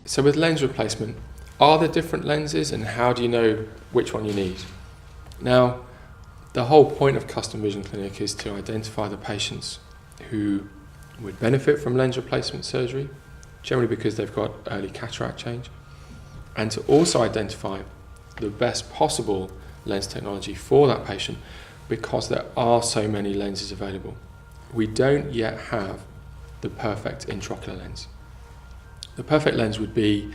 So with lens replacement, are there different lenses and how do you know which one you need? Now, the whole point of Custom Vision Clinic is to identify the patients who would benefit from lens replacement surgery, generally because they've got early cataract change, and to also identify the best possible lens technology for that patient because there are so many lenses available. We don't yet have the perfect intraocular lens. The perfect lens would be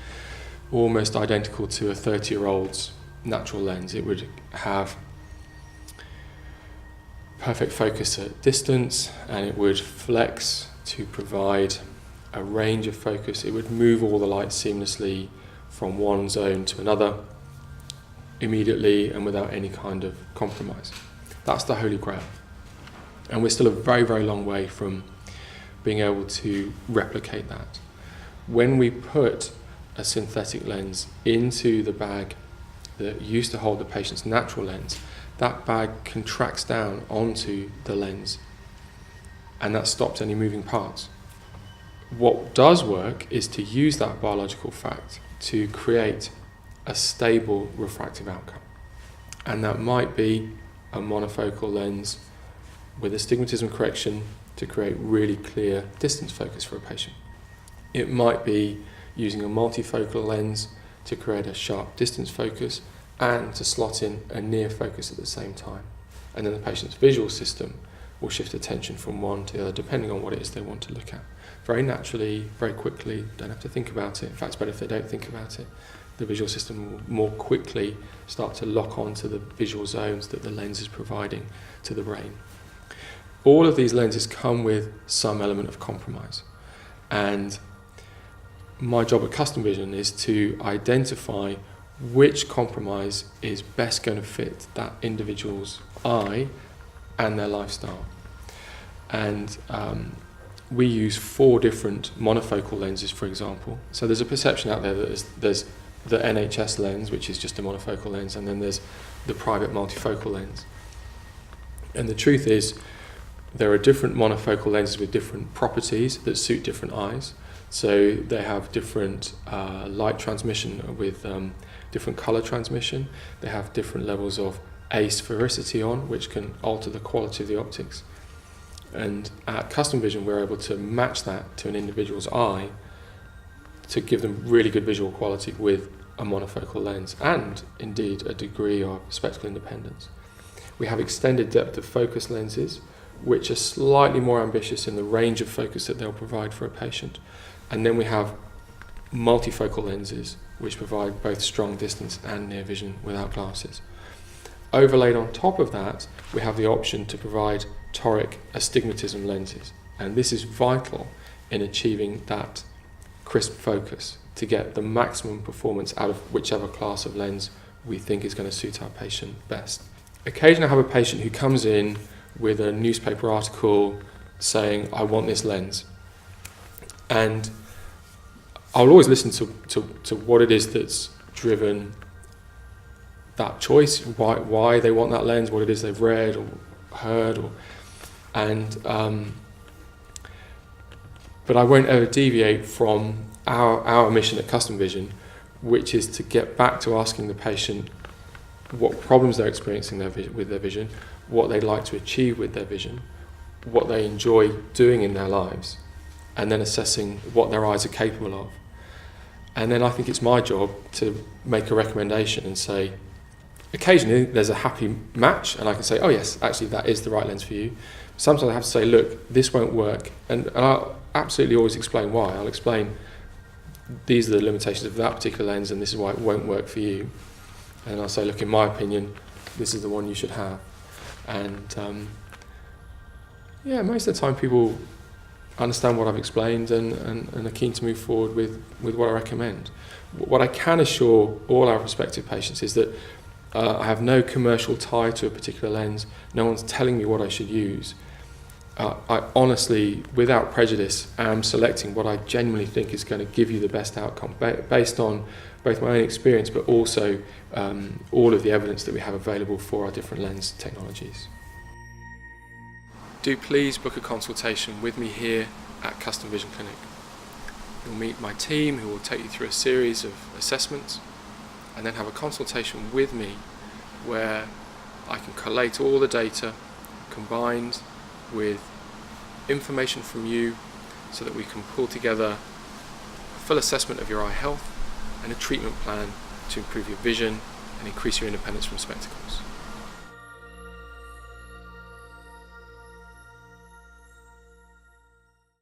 almost identical to a 30-year-old's natural lens. It would have perfect focus at distance and it would flex to provide a range of focus. It would move all the light seamlessly from one zone to another immediately and without any kind of compromise. That's the Holy Grail. And we're still a very, very long way from being able to replicate that. When we put a synthetic lens into the bag that used to hold the patient's natural lens, that bag contracts down onto the lens and that stops any moving parts. What does work is to use that biological fact to create a stable refractive outcome. And that might be a monofocal lens with astigmatism correction to create really clear distance focus for a patient. It might be using a multifocal lens to create a sharp distance focus and to slot in a near focus at the same time. And then the patient's visual system will shift attention from one to the other depending on what it is they want to look at. Very naturally, very quickly, don't have to think about it. In fact, it's better if they don't think about it. The visual system will more quickly start to lock on to the visual zones that the lens is providing to the brain. All of these lenses come with some element of compromise. And my job at Custom Vision is to identify which compromise is best going to fit that individual's eye and their lifestyle. And we use 4 different monofocal lenses, for example. So there's a perception out there that there's the NHS lens, which is just a monofocal lens, and then there's the private multifocal lens. And the truth is, there are different monofocal lenses with different properties that suit different eyes. So they have different light transmission with different color transmission. They have different levels of asphericity on, which can alter the quality of the optics. And at Custom Vision, we're able to match that to an individual's eye to give them really good visual quality with a monofocal lens and indeed a degree of spectacle independence. We have extended depth of focus lenses, which are slightly more ambitious in the range of focus that they'll provide for a patient. And then we have multifocal lenses, which provide both strong distance and near vision without glasses. Overlaid on top of that, we have the option to provide toric astigmatism lenses. And this is vital in achieving that crisp focus to get the maximum performance out of whichever class of lens we think is going to suit our patient best. Occasionally I have a patient who comes in with a newspaper article saying, I want this lens. And I'll always listen to what it is that's driven that choice, why they want that lens, what it is they've read or heard, but I won't ever deviate from our mission at Custom Vision, which is to get back to asking the patient what problems they're experiencing with their vision, what they'd like to achieve with their vision, what they enjoy doing in their lives, and then assessing what their eyes are capable of. And then I think it's my job to make a recommendation and say, occasionally there's a happy match and I can say, oh yes, actually that is the right lens for you. Sometimes I have to say, look, this won't work. And I'll absolutely always explain why. I'll explain these are the limitations of that particular lens and this is why it won't work for you. And I'll say, look, in my opinion, this is the one you should have. And most of the time people understand what I've explained and are keen to move forward with what I recommend. What I can assure all our prospective patients is that I have no commercial tie to a particular lens. No one's telling me what I should use. I honestly, without prejudice, am selecting what I genuinely think is going to give you the best outcome based on both my own experience but also all of the evidence that we have available for our different lens technologies. Do please book a consultation with me here at Custom Vision Clinic. You'll meet my team, who will take you through a series of assessments, and then have a consultation with me where I can collate all the data combined with information from you so that we can pull together a full assessment of your eye health and a treatment plan to improve your vision and increase your independence from spectacles.